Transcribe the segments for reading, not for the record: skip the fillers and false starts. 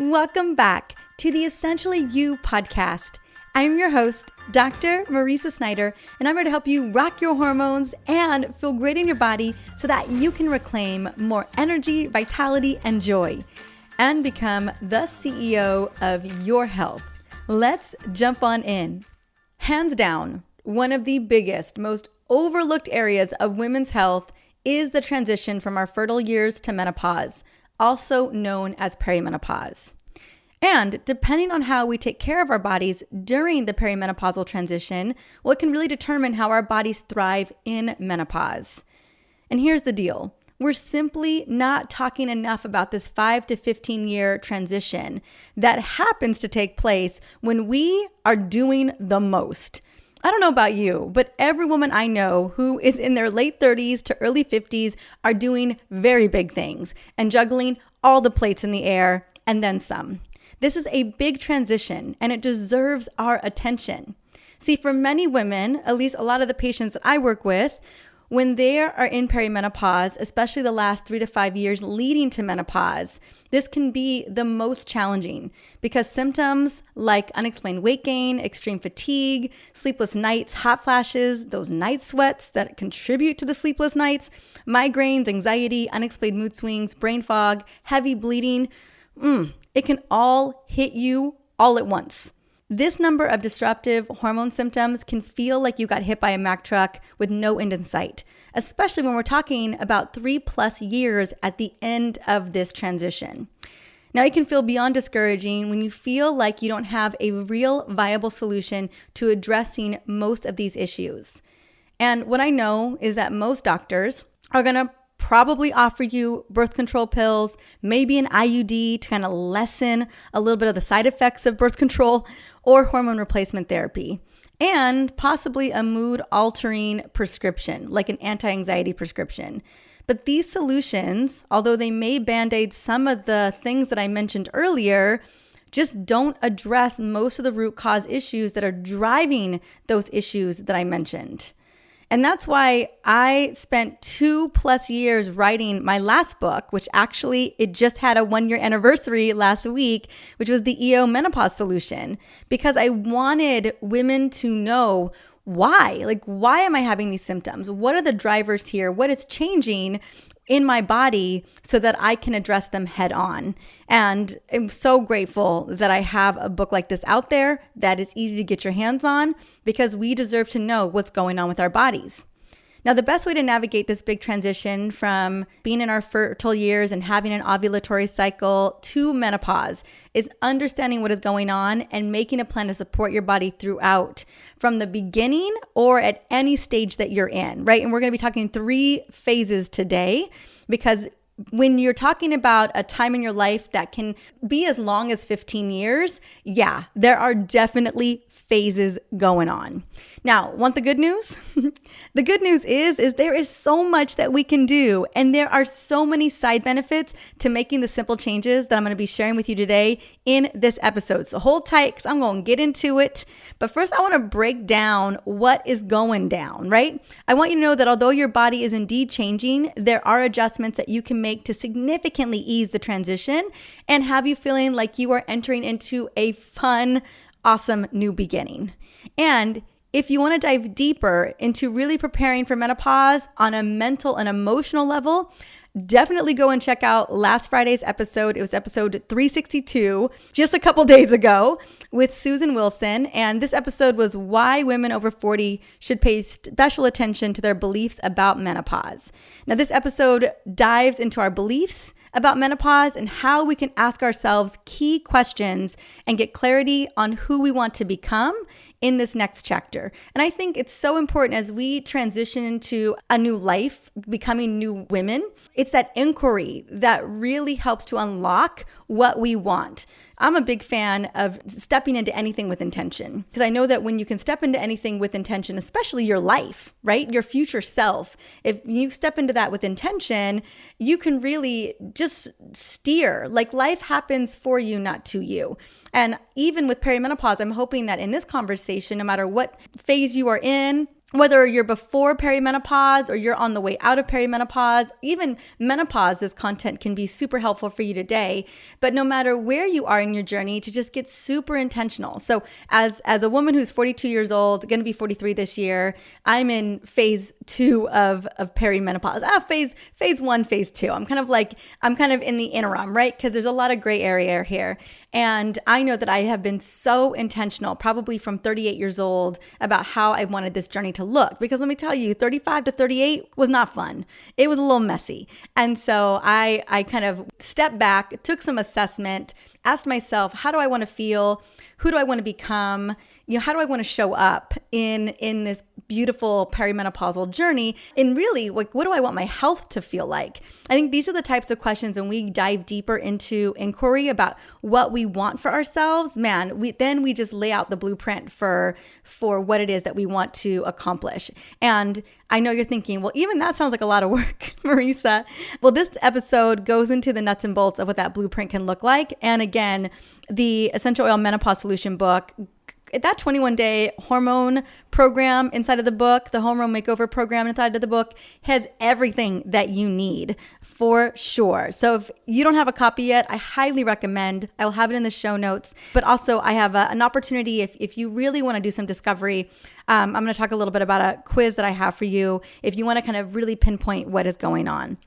Welcome back to the Essentially You podcast. I'm your host, Dr. Marisa Snyder, and I'm here to help you rock your hormones and feel great in your body so that you can reclaim more energy, vitality, and joy, and become the CEO of your health. Let's jump on in. Hands down, one of the biggest, most overlooked areas of women's health is the transition from our fertile years to menopause, also known as perimenopause. And depending on how we take care of our bodies during the perimenopausal transition, well, it can really determine how our bodies thrive in menopause. And here's the deal. We're simply not talking enough about this 5 to 15 year transition that happens to take place when we are doing the most. I don't know about you, but every woman I know who is in their late 30s to early 50s are doing very big things and juggling all the plates in the air and then some. This is a big transition and it deserves our attention. See, for many women, at least a lot of the patients that I work with, when they are in perimenopause, especially the last 3 to 5 years leading to menopause, this can be the most challenging because symptoms like unexplained weight gain, extreme fatigue, sleepless nights, hot flashes, those night sweats that contribute to the sleepless nights, migraines, anxiety, unexplained mood swings, brain fog, heavy bleeding, it can all hit you all at once. This number of disruptive hormone symptoms can feel like you got hit by a Mack truck with no end in sight, especially when we're talking about 3+ years at the end of this transition. Now, it can feel beyond discouraging when you feel like you don't have a real viable solution to addressing most of these issues. And what I know is that most doctors are going to probably offer you birth control pills, maybe an IUD to kind of lessen a little bit of the side effects of birth control, or hormone replacement therapy, and possibly a mood-altering prescription, like an anti-anxiety prescription. But these solutions, although they may band-aid some of the things that I mentioned earlier, just don't address most of the root cause issues that are driving those issues that I mentioned. And that's why I spent 2+ years writing my last book, which actually it just had a 1-year anniversary last week, which was the EO Menopause Solution, because I wanted women to know why. Like, why am I having these symptoms? What are the drivers here? What is changing in my body so that I can address them head on? And I'm so grateful that I have a book like this out there that is easy to get your hands on, because we deserve to know what's going on with our bodies. Now, the best way to navigate this big transition from being in our fertile years and having an ovulatory cycle to menopause is understanding what is going on and making a plan to support your body throughout, from the beginning or at any stage that you're in, right? And we're going to be talking 3 phases today, because when you're talking about a time in your life that can be as long as 15 years, yeah, there are definitely phases going on. Now, want the good news? The good news is there is so much that we can do, and there are so many side benefits to making the simple changes that I'm going to be sharing with you today in this episode. So hold tight, because I'm going to get into it. But first, I want to break down what is going down, right? I want you to know that although your body is indeed changing, there are adjustments that you can make to significantly ease the transition and have you feeling like you are entering into a fun, awesome new beginning. And if you want to dive deeper into really preparing for menopause on a mental and emotional level, definitely go and check out last Friday's episode. It was episode 362, just a couple days ago, with Susan Wilson. And this episode was why women over 40 should pay special attention to their beliefs about menopause. Now, this episode dives into our beliefs about menopause and how we can ask ourselves key questions and get clarity on who we want to become in this next chapter. And I think it's so important as we transition into a new life, becoming new women, it's that inquiry that really helps to unlock what we want. I'm a big fan of stepping into anything with intention, because I know that when you can step into anything with intention, especially your life, right? Your future self, if you step into that with intention, you can really just steer. Like, life happens for you, not to you. And even with perimenopause, I'm hoping that in this conversation, no matter what phase you are in, whether you're before perimenopause or you're on the way out of perimenopause, even menopause, this content can be super helpful for you today. But no matter where you are in your journey, to just get super intentional. So as a woman who's 42 years old, going to be 43 this year, I'm in phase 2 of perimenopause. Phase 1, phase 2. I'm kind of in the interim, right? Because there's a lot of gray area here. And I know that I have been so intentional, probably from 38 years old, about how I wanted this journey to look. Because let me tell you, 35 to 38 was not fun. It was a little messy. And so I kind of stepped back, took some assessment, asked myself, how do I want to feel? Who do I want to become? How do I want to show up in this beautiful perimenopausal journey? And really, what do I want my health to feel like? I think these are the types of questions when we dive deeper into inquiry about what we want for ourselves, man, we just lay out the blueprint for what it is that we want to accomplish. And I know you're thinking, well, even that sounds like a lot of work, Marisa. Well, this episode goes into the nuts and bolts of what that blueprint can look like. And again, the Essential Oil Menopause Solution book, that 21-day hormone program inside of the book, the hormone makeover program inside of the book, has everything that you need for sure. So if you don't have a copy yet, I highly recommend. I will have it in the show notes. But also I have an opportunity if you really want to do some discovery. I'm going to talk a little bit about a quiz that I have for you if you want to kind of really pinpoint what is going on.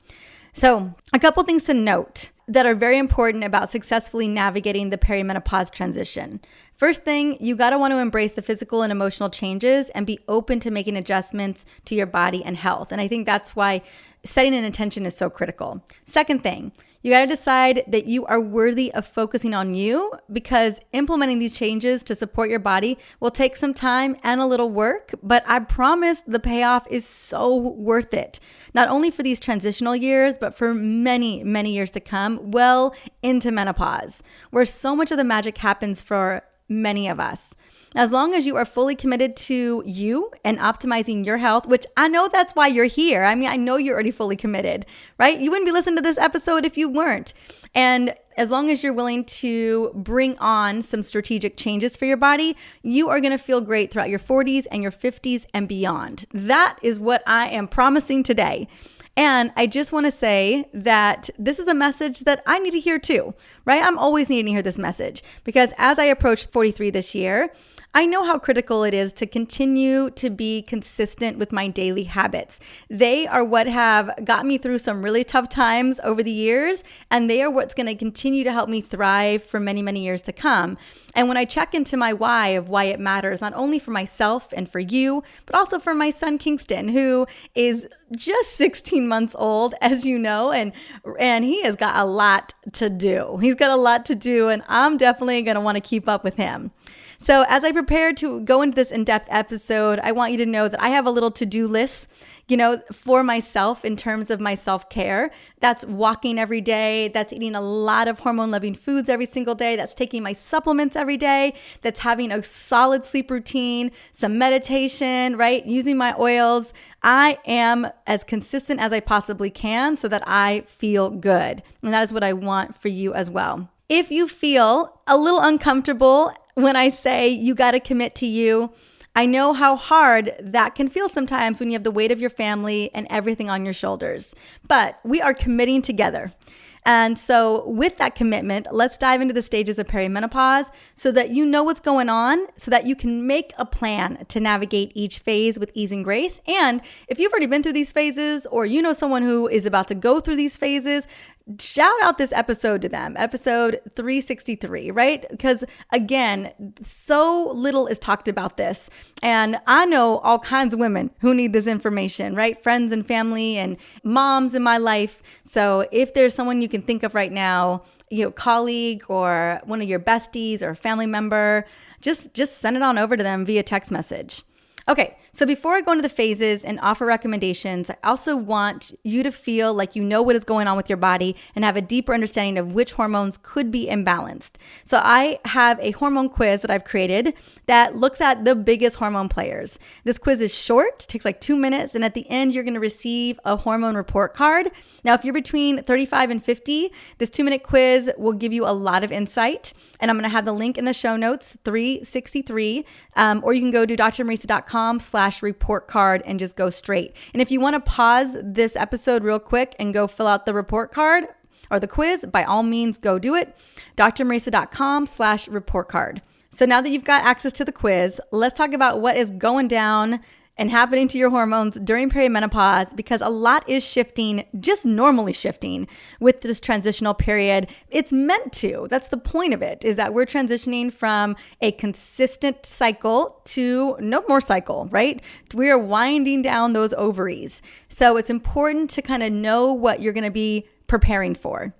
So a couple things to note that are very important about successfully navigating the perimenopause transition. First thing, you got to want to embrace the physical and emotional changes and be open to making adjustments to your body and health. And I think that's why setting an intention is so critical. Second thing, you got to decide that you are worthy of focusing on you, because implementing these changes to support your body will take some time and a little work, but I promise the payoff is so worth it. Not only for these transitional years, but for many, many years to come, well into menopause, where so much of the magic happens for many of us. As long as you are fully committed to you and optimizing your health, which I know that's why you're here. I mean, I know you're already fully committed, right? You wouldn't be listening to this episode if you weren't. And as long as you're willing to bring on some strategic changes for your body, you are going to feel great throughout your 40s and your 50s and beyond. That is what I am promising today. And I just want to say that this is a message that I need to hear too, right? I'm always needing to hear this message, because as I approach 43 this year, I know how critical it is to continue to be consistent with my daily habits. They are what have got me through some really tough times over the years, and they are what's going to continue to help me thrive for many, many years to come. And when I check into my why of why it matters, not only for myself and for you, but also for my son Kingston, who is just 16 months old, as you know, and he has got a lot to do. He's got a lot to do, and I'm definitely going to want to keep up with him. So as I prepare to go into this in-depth episode, I want you to know that I have a little to-do list, for myself in terms of my self-care. That's walking every day. That's eating a lot of hormone-loving foods every single day. That's taking my supplements every day. That's having a solid sleep routine, some meditation, right? Using my oils. I am as consistent as I possibly can so that I feel good. And that is what I want for you as well. If you feel a little uncomfortable when I say you got to commit to you, I know how hard that can feel sometimes when you have the weight of your family and everything on your shoulders, but we are committing together. And so with that commitment, let's dive into the stages of perimenopause so that you know what's going on, so that you can make a plan to navigate each phase with ease and grace. And if you've already been through these phases, or you know someone who is about to go through these phases, shout out this episode to them, episode 363, right? Because again, so little is talked about this. And I know all kinds of women who need this information, right? Friends and family and moms in my life. So if there's someone you can think of right now, colleague or one of your besties or a family member, just send it on over to them via text message. Okay, so before I go into the phases and offer recommendations, I also want you to feel like you know what is going on with your body and have a deeper understanding of which hormones could be imbalanced. So I have a hormone quiz that I've created that looks at the biggest hormone players. This quiz is short, takes like 2 minutes, and at the end, you're going to receive a hormone report card. Now, if you're between 35 and 50, this 2-minute quiz will give you a lot of insight, and I'm going to have the link in the show notes, 363, or you can go to drmarisa.com drmarisasnyder.com/report card and just go straight. And if you want to pause this episode real quick and go fill out the report card or the quiz, by all means, go do it. drmarisa.com/report card. So now that you've got access to the quiz, let's talk about what is going down and happening to your hormones during perimenopause, because a lot is shifting, just normally shifting with this transitional period. It's meant to. That's the point of it, is that we're transitioning from a consistent cycle to no more cycle, right? We are winding down those ovaries. So it's important to kind of know what you're going to be preparing for.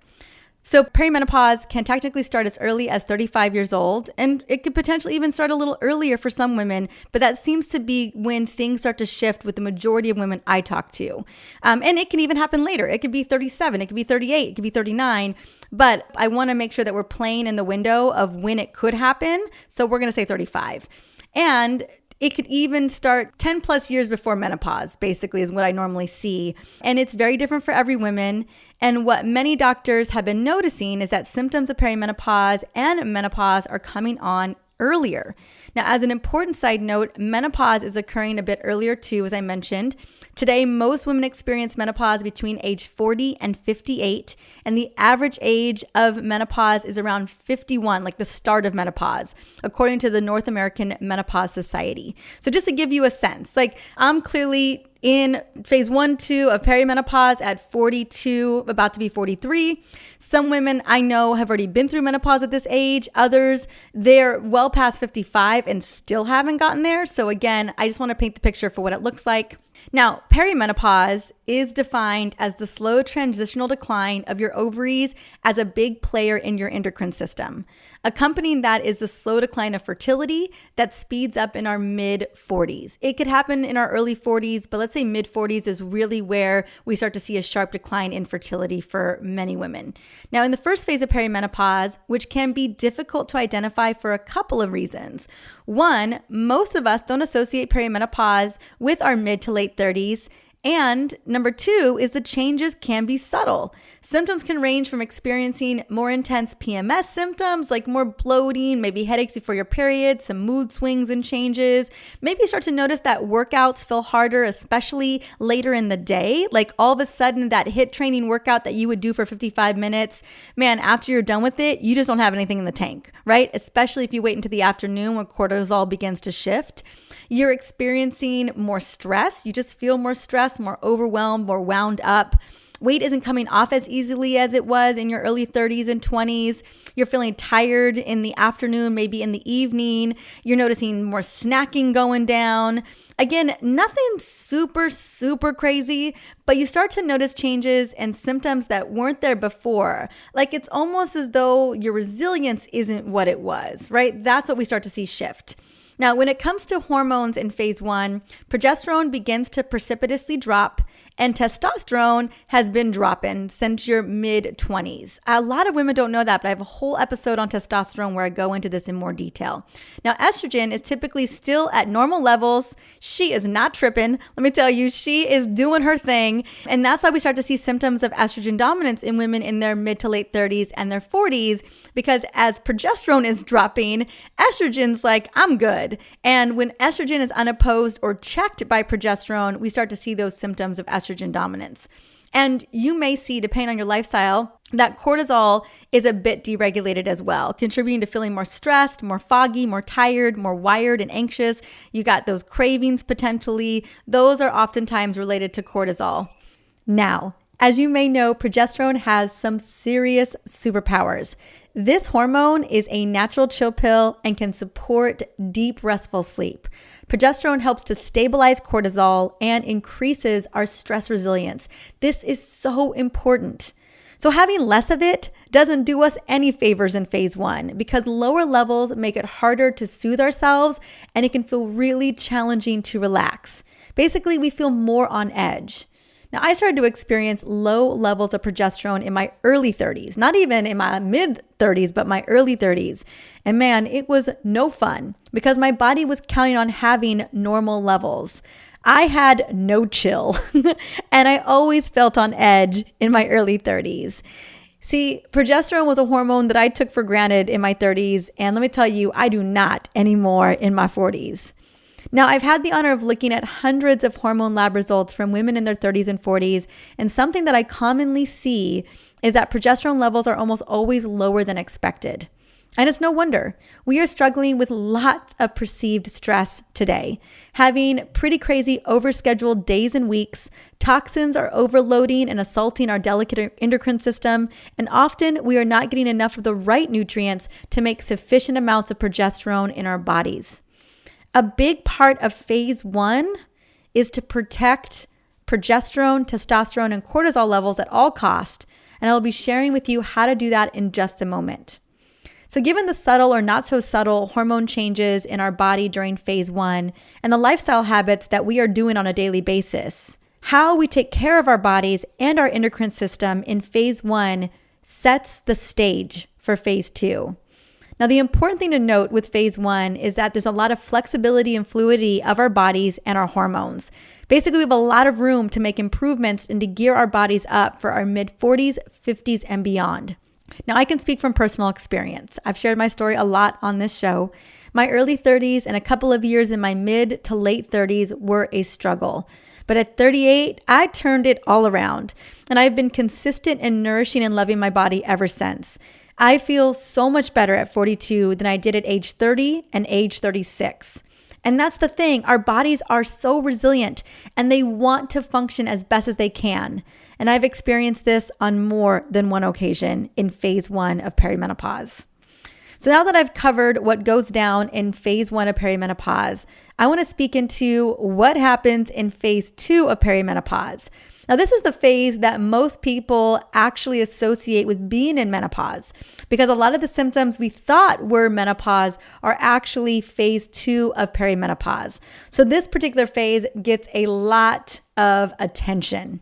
So perimenopause can technically start as early as 35 years old, and it could potentially even start a little earlier for some women, but that seems to be when things start to shift with the majority of women I talk to. And it can even happen later. It could be 37, it could be 38, it could be 39, but I want to make sure that we're playing in the window of when it could happen. So we're going to say 35. And it could even start 10 plus years before menopause, basically, is what I normally see. And it's very different for every woman. And what many doctors have been noticing is that symptoms of perimenopause and menopause are coming on earlier. Now, as an important side note, menopause is occurring a bit earlier too, as I mentioned. Today, most women experience menopause between age 40 and 58, and the average age of menopause is around 51, like the start of menopause, according to the North American Menopause Society. So just to give you a sense, like I'm clearly in phase 1, 2 of perimenopause at 42, about to be 43. Some women I know have already been through menopause at this age. Others, they're well past 55 and still haven't gotten there. So again, I just want to paint the picture for what it looks like. Now, perimenopause is defined as the slow transitional decline of your ovaries as a big player in your endocrine system. Accompanying that is the slow decline of fertility that speeds up in our mid-40s. It could happen in our early 40s, but let's say mid-40s is really where we start to see a sharp decline in fertility for many women. Now, in the first phase of perimenopause, which can be difficult to identify for a couple of reasons. One, most of us don't associate perimenopause with our mid to late 30s. And number two is the changes can be subtle. Symptoms can range from experiencing more intense PMS symptoms, like more bloating, maybe headaches before your period, some mood swings and changes. Maybe you start to notice that workouts feel harder, especially later in the day. Like all of a sudden that HIIT training workout that you would do for 55 minutes, man, after you're done with it, you just don't have anything in the tank, right? Especially if you wait until the afternoon when cortisol begins to shift. You're experiencing more stress. You just feel more stressed, more overwhelmed, more wound up. Weight isn't coming off as easily as it was in your early 30s and 20s. You're feeling tired in the afternoon, maybe in the evening. You're noticing more snacking going down. Again, nothing super, super crazy, but you start to notice changes and symptoms that weren't there before. Like it's almost as though your resilience isn't what it was, right? That's what we start to see shift. Now, when it comes to hormones in phase 1, progesterone begins to precipitously drop, and testosterone has been dropping since your mid-20s. A lot of women don't know that, but I have a whole episode on testosterone where I go into this in more detail. Now, estrogen is typically still at normal levels. She is not tripping. Let me tell you, she is doing her thing. And that's why we start to see symptoms of estrogen dominance in women in their mid to late 30s and their 40s, because as progesterone is dropping, estrogen's like, I'm good. And when estrogen is unopposed or checked by progesterone, we start to see those symptoms of estrogen dominance. And you may see, depending on your lifestyle, that cortisol is a bit deregulated as well, contributing to feeling more stressed, more foggy, more tired, more wired and anxious. You got those cravings potentially. Those are oftentimes related to cortisol. Now, as you may know, progesterone has some serious superpowers. This hormone is a natural chill pill and can support deep, restful sleep. Progesterone helps to stabilize cortisol and increases our stress resilience. This is so important. So having less of it doesn't do us any favors in phase 1 because lower levels make it harder to soothe ourselves and it can feel really challenging to relax. Basically, we feel more on edge. Now, I started to experience low levels of progesterone in my early 30s, not even in my mid 30s, but my early 30s. And man, it was no fun because my body was counting on having normal levels. I had no chill and I always felt on edge in my early 30s. See, progesterone was a hormone that I took for granted in my 30s. And let me tell you, I do not anymore in my 40s. Now, I've had the honor of looking at hundreds of hormone lab results from women in their 30s and 40s, and something that I commonly see is that progesterone levels are almost always lower than expected. And it's no wonder. We are struggling with lots of perceived stress today, having pretty crazy overscheduled days and weeks. Toxins are overloading and assaulting our delicate endocrine system, and often we are not getting enough of the right nutrients to make sufficient amounts of progesterone in our bodies. A big part of phase 1 is to protect progesterone, testosterone, and cortisol levels at all costs, and I will be sharing with you how to do that in just a moment. So given the subtle or not so subtle hormone changes in our body during phase 1 and the lifestyle habits that we are doing on a daily basis, how we take care of our bodies and our endocrine system in phase 1 sets the stage for phase 2. Now, the important thing to note with phase 1 is that there's a lot of flexibility and fluidity of our bodies and our hormones. Basically, we have a lot of room to make improvements and to gear our bodies up for our mid-40s, 50s, and beyond. Now, I can speak from personal experience. I've shared my story a lot on this show. My early 30s and a couple of years in my mid to late 30s were a struggle. But at 38, I turned it all around. And I've been consistent in nourishing and loving my body ever since. I feel so much better at 42 than I did at age 30 and age 36. And that's the thing, our bodies are so resilient and they want to function as best as they can. And I've experienced this on more than one occasion in phase 1 of perimenopause. So now that I've covered what goes down in phase 1 of perimenopause, I want to speak into what happens in phase 2 of perimenopause. Now, this is the phase that most people actually associate with being in menopause because a lot of the symptoms we thought were menopause are actually phase 2 of perimenopause. So this particular phase gets a lot of attention.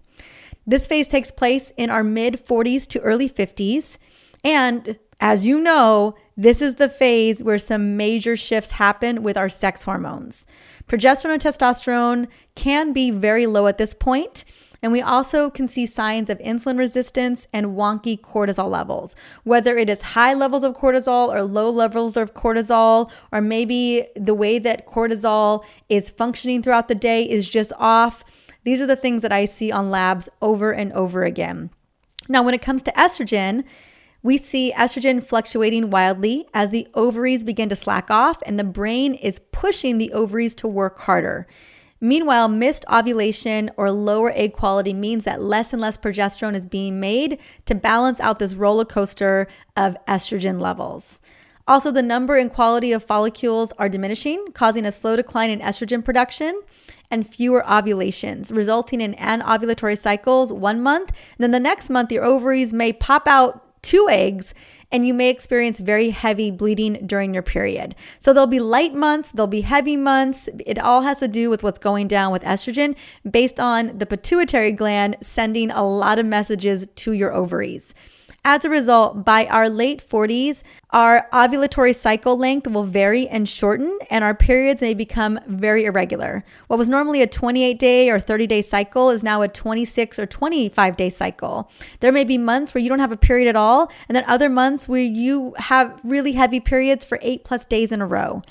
This phase takes place in our mid-40s to early 50s. And as you know, this is the phase where some major shifts happen with our sex hormones. Progesterone and testosterone can be very low at this point. And we also can see signs of insulin resistance and wonky cortisol levels, whether it is high levels of cortisol or low levels of cortisol, or maybe the way that cortisol is functioning throughout the day is just off. These are the things that I see on labs over and over again. Now, when it comes to estrogen, we see estrogen fluctuating wildly as the ovaries begin to slack off and the brain is pushing the ovaries to work harder. Meanwhile, missed ovulation or lower egg quality means that less and less progesterone is being made to balance out this roller coaster of estrogen levels. Also, the number and quality of follicles are diminishing, causing a slow decline in estrogen production and fewer ovulations, resulting in anovulatory cycles 1 month. And then the next month, your ovaries may pop out 2 eggs and you may experience very heavy bleeding during your period. So there'll be light months, there'll be heavy months. It all has to do with what's going down with estrogen based on the pituitary gland sending a lot of messages to your ovaries. As a result, by our late 40s, our ovulatory cycle length will vary and shorten, and our periods may become very irregular. What was normally a 28-day or 30-day cycle is now a 26 or 25-day cycle. There may be months where you don't have a period at all, and then other months where you have really heavy periods for 8+ days in a row.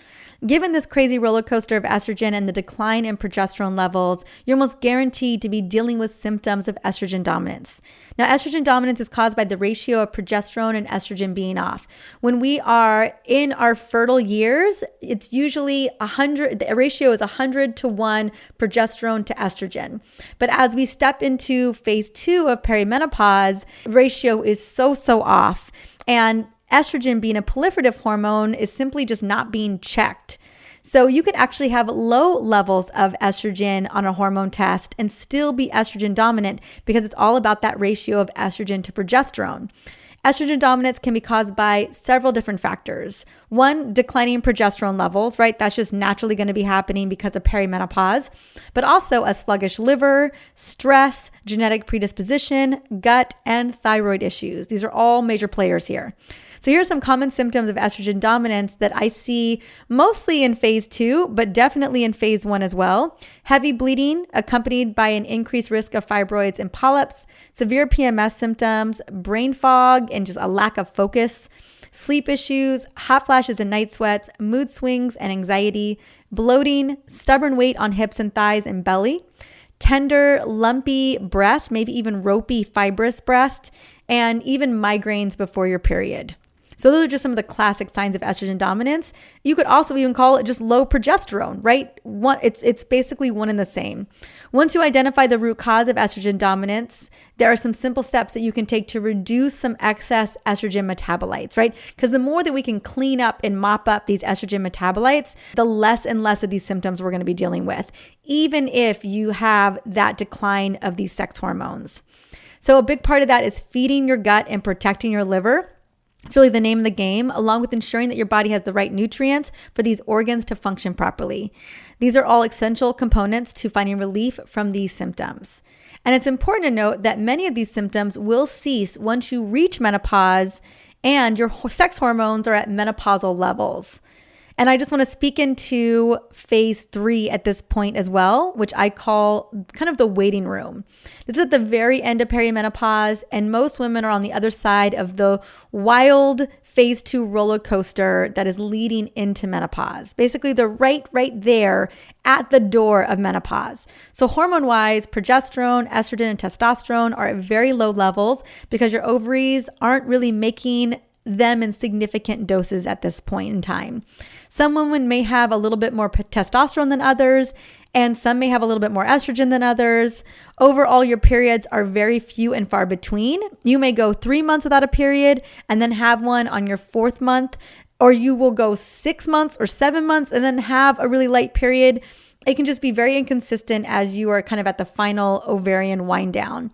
Given this crazy roller coaster of estrogen and the decline in progesterone levels, you're almost guaranteed to be dealing with symptoms of estrogen dominance. Now, estrogen dominance is caused by the ratio of progesterone and estrogen being off. When we are in our fertile years, it's usually 100, the ratio is 100 to 1 progesterone to estrogen. But as we step into phase 2 of perimenopause, ratio is so off. And estrogen, being a proliferative hormone, is simply just not being checked. So you could actually have low levels of estrogen on a hormone test and still be estrogen dominant because it's all about that ratio of estrogen to progesterone. Estrogen dominance can be caused by several different factors. One, declining progesterone levels, right? That's just naturally going to be happening because of perimenopause, but also a sluggish liver, stress, genetic predisposition, gut, and thyroid issues. These are all major players here. So here are some common symptoms of estrogen dominance that I see mostly in phase 2, but definitely in phase 1 as well. Heavy bleeding accompanied by an increased risk of fibroids and polyps, severe PMS symptoms, brain fog, and just a lack of focus, sleep issues, hot flashes and night sweats, mood swings and anxiety, bloating, stubborn weight on hips and thighs and belly, tender, lumpy breast, maybe even ropey, fibrous breast, and even migraines before your period. So those are just some of the classic signs of estrogen dominance. You could also even call it just low progesterone, right? It's basically one and the same. Once you identify the root cause of estrogen dominance, there are some simple steps that you can take to reduce some excess estrogen metabolites, right? Because the more that we can clean up and mop up these estrogen metabolites, the less and less of these symptoms we're going to be dealing with, even if you have that decline of these sex hormones. So a big part of that is feeding your gut and protecting your liver. It's really the name of the game, along with ensuring that your body has the right nutrients for these organs to function properly. These are all essential components to finding relief from these symptoms. And it's important to note that many of these symptoms will cease once you reach menopause and your sex hormones are at menopausal levels. And I just want to speak into phase 3 at this point as well, which I call kind of the waiting room. This is at the very end of perimenopause, and most women are on the other side of the wild phase 2 roller coaster that is leading into menopause. Basically, they're right there at the door of menopause. So hormone-wise, progesterone, estrogen, and testosterone are at very low levels because your ovaries aren't really making them in significant doses at this point in time. Some women may have a little bit more testosterone than others, and some may have a little bit more estrogen than others. Overall, your periods are very few and far between. You may go 3 months without a period and then have one on your 4th month, or you will go 6 months or 7 months and then have a really light period. It can just be very inconsistent as you are kind of at the final ovarian wind down.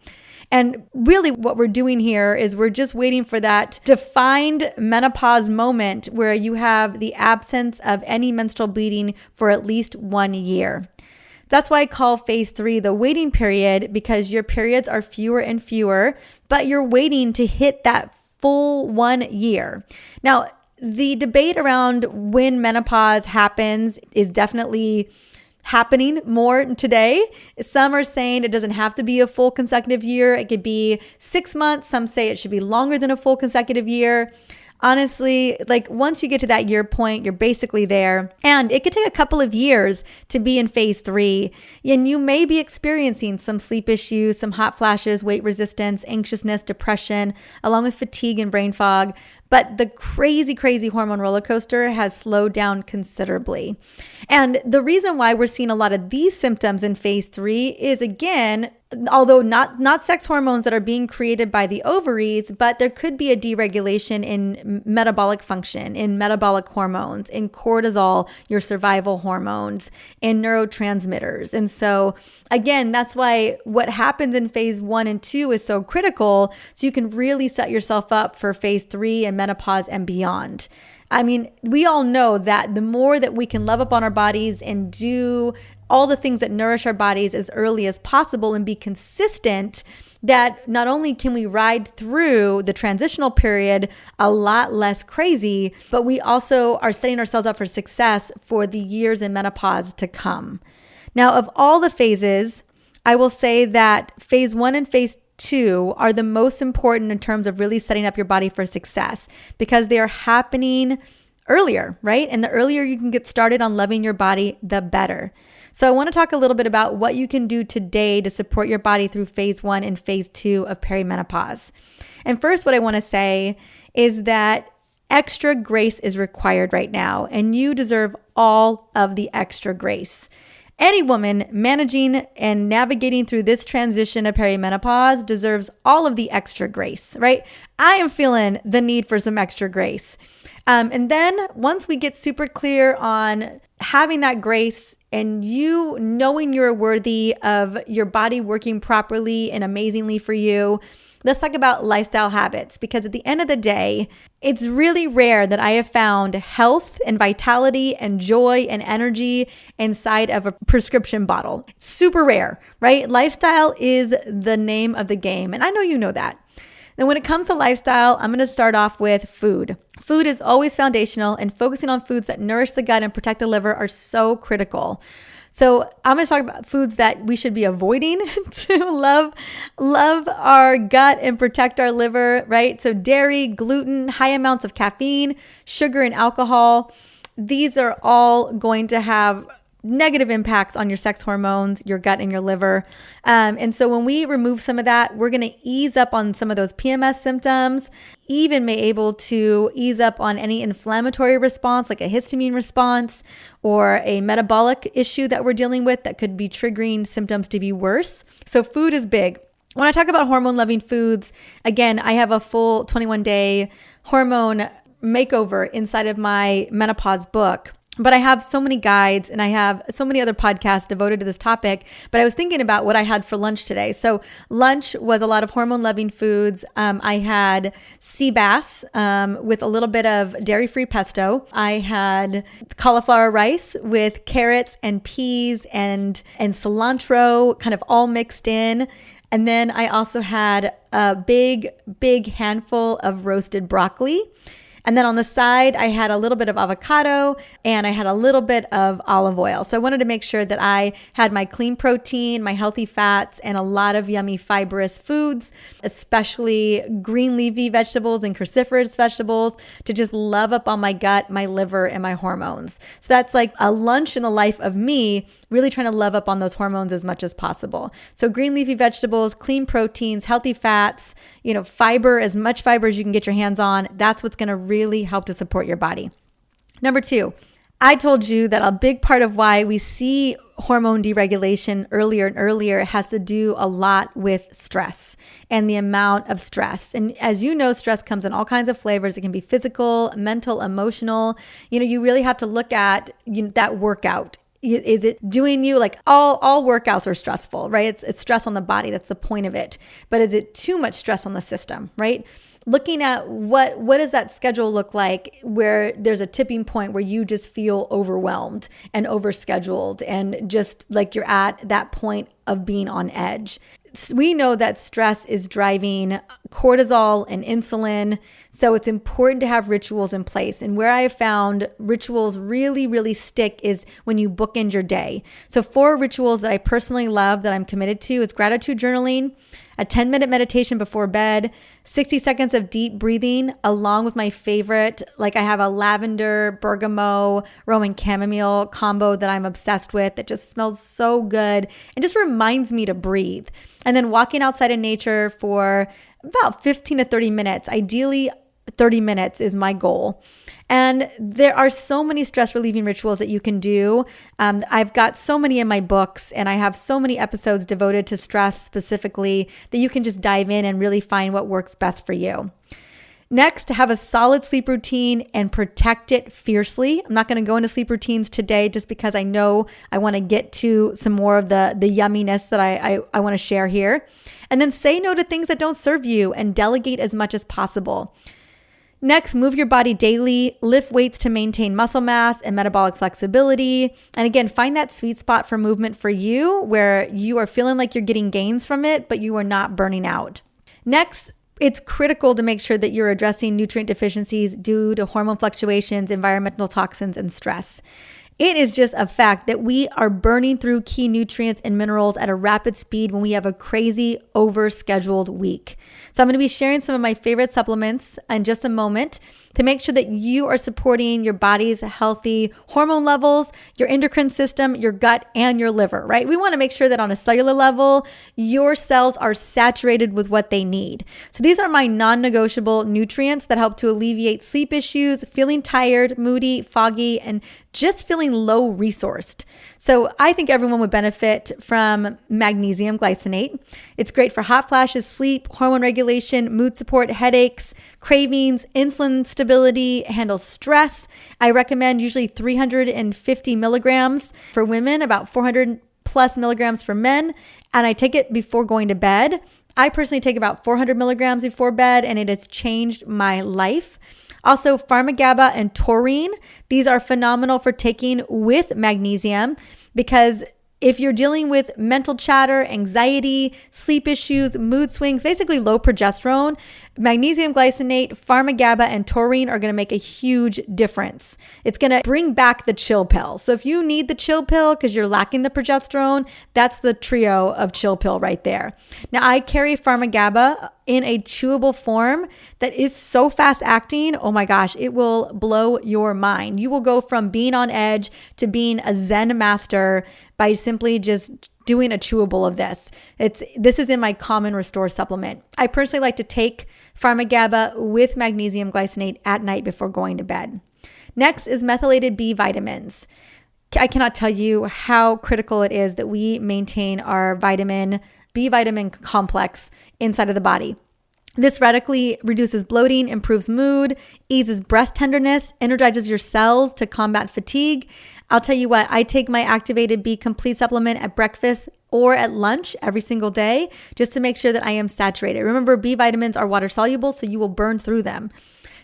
And really what we're doing here is we're just waiting for that defined menopause moment where you have the absence of any menstrual bleeding for at least 1 year. That's why I call phase 3 the waiting period, because your periods are fewer and fewer, but you're waiting to hit that full 1 year. Now, the debate around when menopause happens is definitely happening more today. Some are saying it doesn't have to be a full consecutive year. It could be 6 months. Some say it should be longer than a full consecutive year. Honestly, like once you get to that year point, you're basically there. And it could take a couple of years to be in phase 3. And you may be experiencing some sleep issues, some hot flashes, weight resistance, anxiousness, depression, along with fatigue and brain fog. But the crazy hormone roller coaster has slowed down considerably. And the reason why we're seeing a lot of these symptoms in phase 3 is, again, although not sex hormones that are being created by the ovaries, but there could be a deregulation in metabolic function, in metabolic hormones, in cortisol, your survival hormones, in neurotransmitters. And so again, that's why what happens in phase 1 and 2 is so critical, so you can really set yourself up for phase 3 and menopause and beyond. I mean, we all know that the more that we can love up on our bodies and do all the things that nourish our bodies as early as possible and be consistent, that not only can we ride through the transitional period a lot less crazy, but we also are setting ourselves up for success for the years in menopause to come. Now, of all the phases, I will say that phase 1 and phase 2 are the most important in terms of really setting up your body for success, because they are happening earlier, right? And the earlier you can get started on loving your body, the better. So I want to talk a little bit about what you can do today to support your body through phase 1 and phase 2 of perimenopause. And first, what I want to say is that extra grace is required right now, and you deserve all of the extra grace. Any woman managing and navigating through this transition of perimenopause deserves all of the extra grace, right? I am feeling the need for some extra grace. And then once we get super clear on having that grace and you knowing you're worthy of your body working properly and amazingly for you, let's talk about lifestyle habits, because at the end of the day, it's really rare that I have found health and vitality and joy and energy inside of a prescription bottle. Super rare, right? Lifestyle is the name of the game. And I know you know that. And when it comes to lifestyle, I'm going to start off with food. Food is always foundational, and focusing on foods that nourish the gut and protect the liver are so critical. So I'm going to talk about foods that we should be avoiding to love our gut and protect our liver, right? So dairy, gluten, high amounts of caffeine, sugar, and alcohol. These are all going to have negative impacts on your sex hormones, your gut, and your liver. And so when we remove some of that, we're going to ease up on some of those PMS symptoms, even may able to ease up on any inflammatory response, like a histamine response or a metabolic issue that we're dealing with that could be triggering symptoms to be worse. So food is big. When I talk about hormone-loving foods, again, I have a full 21-day hormone makeover inside of my menopause book. But I have so many guides and I have so many other podcasts devoted to this topic. But I was thinking about what I had for lunch today. So lunch was a lot of hormone-loving foods. I had sea bass with a little bit of dairy-free pesto. I had cauliflower rice with carrots and peas and cilantro kind of all mixed in. And then I also had a big handful of roasted broccoli. And then on the side, I had a little bit of avocado and I had a little bit of olive oil. So I wanted to make sure that I had my clean protein, my healthy fats, and a lot of yummy fibrous foods, especially green leafy vegetables and cruciferous vegetables to just love up on my gut, my liver, and my hormones. So that's like a lunch in the life of me, really trying to love up on those hormones as much as possible. So green leafy vegetables, clean proteins, healthy fats, fiber, as much fiber as you can get your hands on. That's what's going to really help to support your body. Number 2, I told you that a big part of why we see hormone deregulation earlier and earlier has to do a lot with stress and the amount of stress. And as you know, stress comes in all kinds of flavors. It can be physical, mental, emotional. You really have to look at that workout. Is it doing you like all workouts are stressful, right? It's stress on the body. That's the point of it. But is it too much stress on the system, right? Looking at what does that schedule look like where there's a tipping point where you just feel overwhelmed and overscheduled and just like you're at that point of being on edge. We know that stress is driving cortisol and insulin. So it's important to have rituals in place. And where I have found rituals really, really stick is when you bookend your day. So 4 rituals that I personally love that I'm committed to is gratitude journaling, a 10-minute meditation before bed, 60 seconds of deep breathing, along with my favorite, like I have a lavender, bergamot, Roman chamomile combo that I'm obsessed with that just smells so good and just reminds me to breathe. And then walking outside in nature for about 15 to 30 minutes, ideally 30 minutes is my goal. And there are so many stress relieving rituals that you can do. I've got so many in my books and I have so many episodes devoted to stress specifically that you can just dive in and really find what works best for you. Next, have a solid sleep routine and protect it fiercely. I'm not going to go into sleep routines today just because I know I want to get to some more of the yumminess that I want to share here. And then say no to things that don't serve you and delegate as much as possible. Next, move your body daily, lift weights to maintain muscle mass and metabolic flexibility. And again, find that sweet spot for movement for you where you are feeling like you're getting gains from it, but you are not burning out. Next, it's critical to make sure that you're addressing nutrient deficiencies due to hormone fluctuations, environmental toxins, and stress. It is just a fact that we are burning through key nutrients and minerals at a rapid speed when we have a crazy overscheduled week. So I'm going to be sharing some of my favorite supplements in just a moment to make sure that you are supporting your body's healthy hormone levels, your endocrine system, your gut, and your liver, right? We want to make sure that on a cellular level, your cells are saturated with what they need. So these are my non-negotiable nutrients that help to alleviate sleep issues, feeling tired, moody, foggy, and just feeling low resourced. So I think everyone would benefit from magnesium glycinate. It's great for hot flashes, sleep, hormone regulation, mood support, headaches, cravings, insulin stability, handles stress. I recommend usually 350 milligrams for women, about 400 plus milligrams for men. And I take it before going to bed. I personally take about 400 milligrams before bed, and it has changed my life. Also, Pharmagaba and taurine. These are phenomenal for taking with magnesium because if you're dealing with mental chatter, anxiety, sleep issues, mood swings, basically low progesterone, Magnesium glycinate, pharma-GABA, and taurine are going to make a huge difference. It's going to bring back the chill pill. So if you need the chill pill because you're lacking the progesterone, that's the trio of chill pill right there. Now, I carry pharma-GABA in a chewable form that is so fast acting. Oh my gosh, it will blow your mind. You will go from being on edge to being a Zen master by simply just doing a chewable of this. This is in my Common Restore supplement. I personally like to take pharma-GABA with magnesium glycinate at night before going to bed. Next is methylated B vitamins. I cannot tell you how critical it is that we maintain our B vitamin complex inside of the body. This radically reduces bloating, improves mood, eases breast tenderness, energizes your cells to combat fatigue. I'll tell you what, I take my Activated B Complete supplement at breakfast or at lunch every single day just to make sure that I am saturated. Remember, B vitamins are water soluble, so you will burn through them.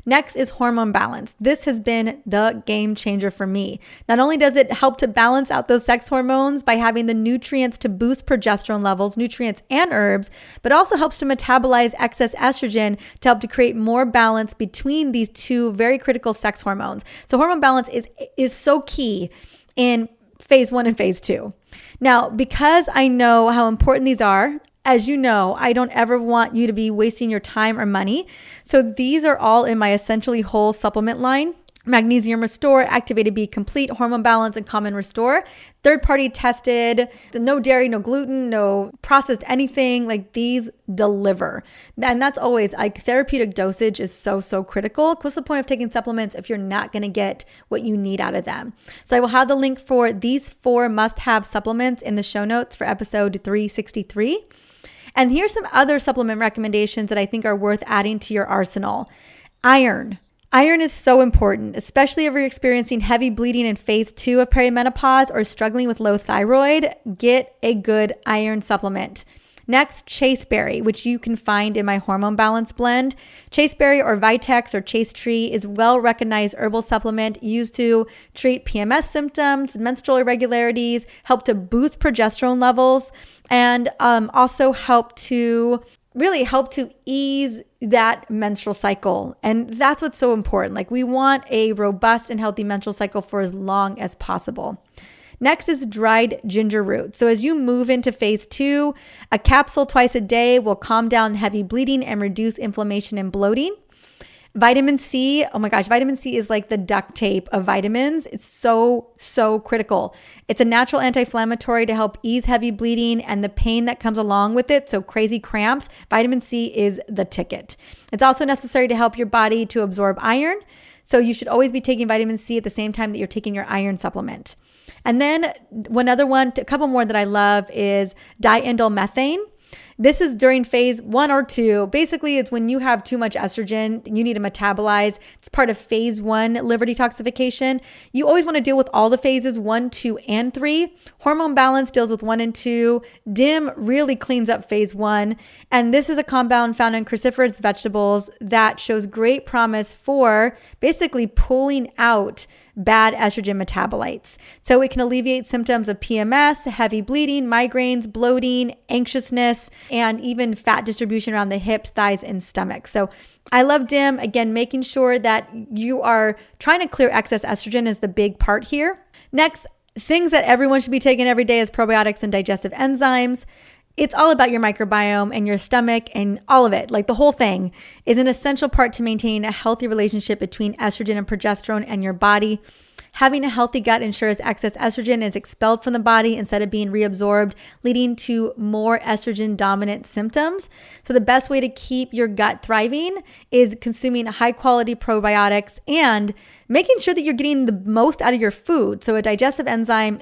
Next is hormone balance. This has been the game changer for me. Not only does it help to balance out those sex hormones by having the nutrients to boost progesterone levels, nutrients and herbs, but also helps to metabolize excess estrogen to help to create more balance between these two very critical sex hormones. So hormone balance is so key in phase 1 and phase 2. Now, because I know how important these are, as you know, I don't ever want you to be wasting your time or money. So these are all in my Essentially Whole supplement line. Magnesium Restore, Activated B Complete, Hormone Balance, and Common Restore. Third-party tested, no dairy, no gluten, no processed anything. Like, these deliver. And that's always, like, therapeutic dosage is so critical. What's the point of taking supplements if you're not going to get what you need out of them? So I will have the link for these 4 must-have supplements in the show notes for episode 363. And here's some other supplement recommendations that I think are worth adding to your arsenal. Iron. Iron is so important, especially if you're experiencing heavy bleeding in phase 2 of perimenopause or struggling with low thyroid. Get a good iron supplement. Next, chaseberry, which you can find in my hormone balance blend. Chaseberry or Vitex or Chase Tree is well-recognized herbal supplement used to treat PMS symptoms, menstrual irregularities, help to boost progesterone levels, and also help to ease that menstrual cycle. And that's what's so important. Like, we want a robust and healthy menstrual cycle for as long as possible. Next is dried ginger root. So as you move into phase 2, a capsule twice a day will calm down heavy bleeding and reduce inflammation and bloating. Vitamin C, oh my gosh, vitamin C is like the duct tape of vitamins. It's so critical. It's a natural anti-inflammatory to help ease heavy bleeding and the pain that comes along with it. So crazy cramps, vitamin C is the ticket. It's also necessary to help your body to absorb iron. So you should always be taking vitamin C at the same time that you're taking your iron supplement. And then a couple more that I love is diindolylmethane. This is during phase 1 or 2. Basically, it's when you have too much estrogen, you need to metabolize. It's part of phase 1 liver detoxification. You always want to deal with all the phases 1, 2, and 3. Hormone balance deals with 1 and 2. DIM really cleans up phase 1. And this is a compound found in cruciferous vegetables that shows great promise for basically pulling out bad estrogen metabolites. So it can alleviate symptoms of PMS, heavy bleeding, migraines, bloating, anxiousness, and even fat distribution around the hips, thighs, and stomach. So I love DIM. Again, making sure that you are trying to clear excess estrogen is the big part here. Next, things that everyone should be taking every day is probiotics and digestive enzymes. It's all about your microbiome and your stomach, and all of it, like the whole thing, is an essential part to maintaining a healthy relationship between estrogen and progesterone and your body. Having a healthy gut ensures excess estrogen is expelled from the body instead of being reabsorbed, leading to more estrogen-dominant symptoms. So the best way to keep your gut thriving is consuming high-quality probiotics and making sure that you're getting the most out of your food. So a digestive enzyme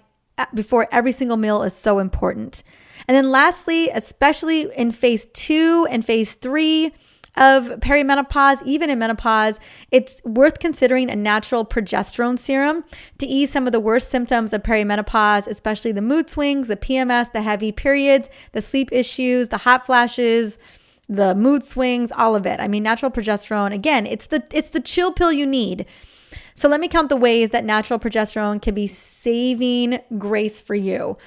before every single meal is so important. And then lastly, especially in phase 2 and phase 3 of perimenopause, even in menopause, it's worth considering a natural progesterone serum to ease some of the worst symptoms of perimenopause, especially the mood swings, the PMS, the heavy periods, the sleep issues, the hot flashes, the mood swings, all of it. I mean, natural progesterone, again, it's the chill pill you need. So let me count the ways that natural progesterone can be saving grace for you.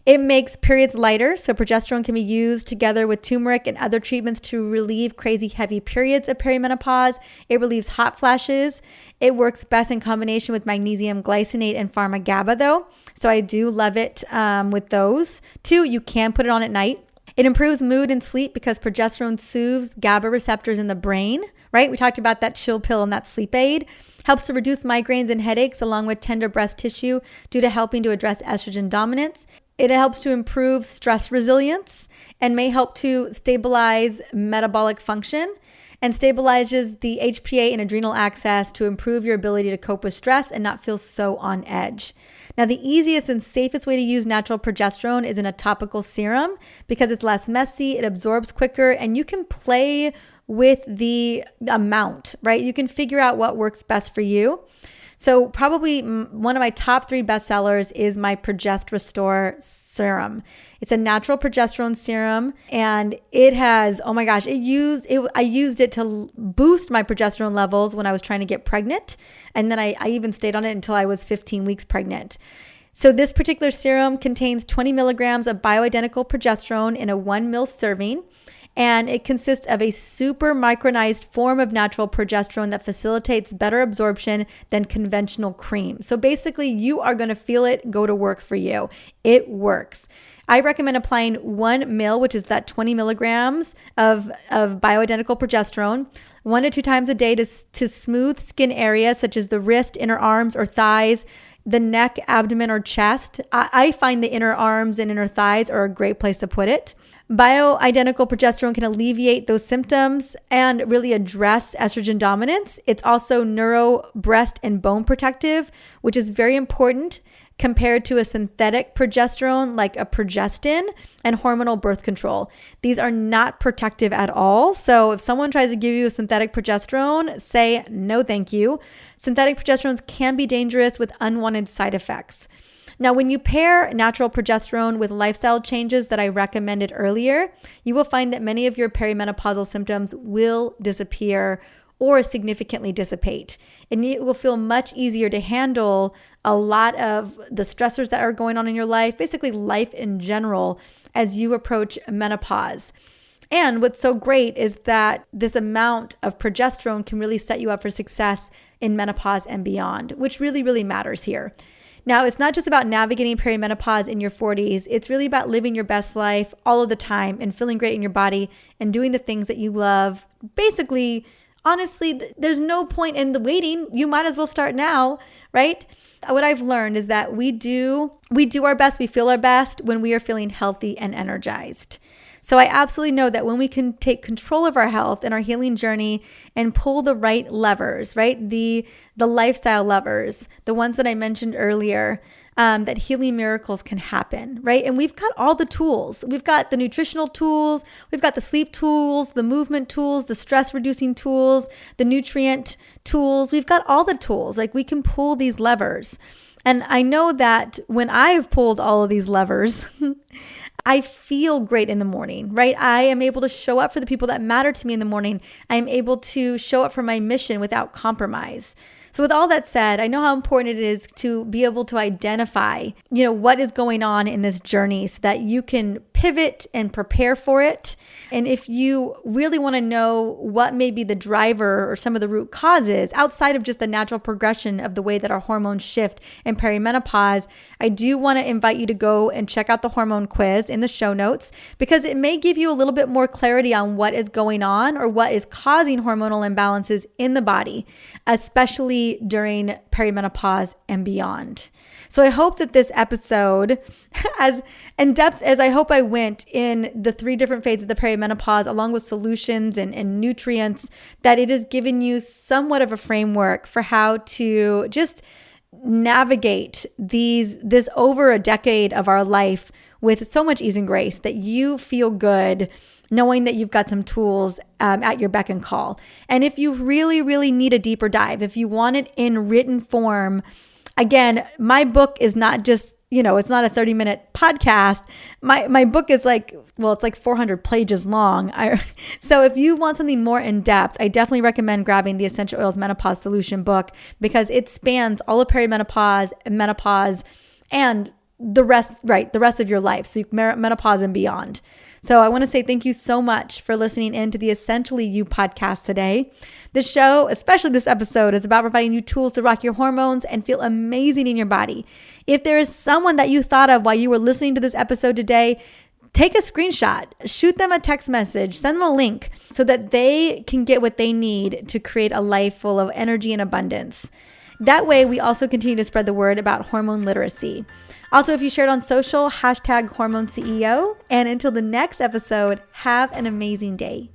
It makes periods lighter, so progesterone can be used together with turmeric and other treatments to relieve crazy heavy periods of perimenopause. It relieves hot flashes. It works best in combination with magnesium glycinate and pharma-GABA though, so I do love it with those. 2, you can put it on at night. It improves mood and sleep because progesterone soothes GABA receptors in the brain, right? We talked about that chill pill and that sleep aid. Helps to reduce migraines and headaches along with tender breast tissue due to helping to address estrogen dominance. It helps to improve stress resilience and may help to stabilize metabolic function and stabilizes the HPA and adrenal axis to improve your ability to cope with stress and not feel so on edge. Now, the easiest and safest way to use natural progesterone is in a topical serum because it's less messy, it absorbs quicker, and you can play with the amount, right? You can figure out what works best for you. So probably one of my top 3 bestsellers is my Progest Restore serum. It's a natural progesterone serum, and it has, oh my gosh, I used it to boost my progesterone levels when I was trying to get pregnant. And then I even stayed on it until I was 15 weeks pregnant. So this particular serum contains 20 milligrams of bioidentical progesterone in a 1 ml serving. And it consists of a super micronized form of natural progesterone that facilitates better absorption than conventional cream. So basically, you are going to feel it go to work for you. It works. I recommend applying 1 ml, which is that 20 milligrams of bioidentical progesterone, 1 to 2 times a day to smooth skin areas such as the wrist, inner arms, or thighs, the neck, abdomen, or chest. I find the inner arms and inner thighs are a great place to put it. Bioidentical progesterone can alleviate those symptoms and really address estrogen dominance. It's also neuro, breast, and bone protective, which is very important compared to a synthetic progesterone like a progestin and hormonal birth control. These are not protective at all. So if someone tries to give you a synthetic progesterone, say no thank you. Synthetic progesterones can be dangerous with unwanted side effects. Now, when you pair natural progesterone with lifestyle changes that I recommended earlier, you will find that many of your perimenopausal symptoms will disappear or significantly dissipate. And it will feel much easier to handle a lot of the stressors that are going on in your life, basically life in general, as you approach menopause. And what's so great is that this amount of progesterone can really set you up for success in menopause and beyond, which really, really matters here. Now, it's not just about navigating perimenopause in your 40s. It's really about living your best life all of the time and feeling great in your body and doing the things that you love. Basically, honestly, there's no point in the waiting. You might as well start now, right? What I've learned is that we do our best, we feel our best when we are feeling healthy and energized. So I absolutely know that when we can take control of our health and our healing journey and pull the right levers, right? The lifestyle levers, the ones that I mentioned earlier, that healing miracles can happen, right? And we've got all the tools. We've got the nutritional tools, we've got the sleep tools, the movement tools, the stress reducing tools, the nutrient tools. We've got all the tools. Like we can pull these levers. And I know that when I've pulled all of these levers, I feel great in the morning, right? I am able to show up for the people that matter to me in the morning. I am able to show up for my mission without compromise. So with all that said, I know how important it is to be able to identify, what is going on in this journey so that you can pivot and prepare for it. And if you really want to know what may be the driver or some of the root causes outside of just the natural progression of the way that our hormones shift in perimenopause, I do want to invite you to go and check out the hormone quiz in the show notes because it may give you a little bit more clarity on what is going on or what is causing hormonal imbalances in the body, especially during perimenopause and beyond. So I hope that this episode, as in depth as I hope I went in the 3 different phases of the perimenopause, along with solutions and nutrients, that it has given you somewhat of a framework for how to just navigate this over a decade of our life with so much ease and grace that you feel good knowing that you've got some tools at your beck and call. And if you really, really need a deeper dive, if you want it in written form, again, my book is not just, it's not a 30-minute podcast. My book is it's like 400 pages long. So if you want something more in depth, I definitely recommend grabbing the Essential Oils Menopause Solution book because it spans all of perimenopause, menopause, and the rest of your life. So menopause and beyond. So I want to say thank you so much for listening in to the Essentially You podcast today. This show, especially this episode, is about providing you tools to rock your hormones and feel amazing in your body. If there is someone that you thought of while you were listening to this episode today, take a screenshot, shoot them a text message, send them a link so that they can get what they need to create a life full of energy and abundance. That way, we also continue to spread the word about hormone literacy. Also, if you shared on social, #HormoneCEO. And until the next episode, have an amazing day.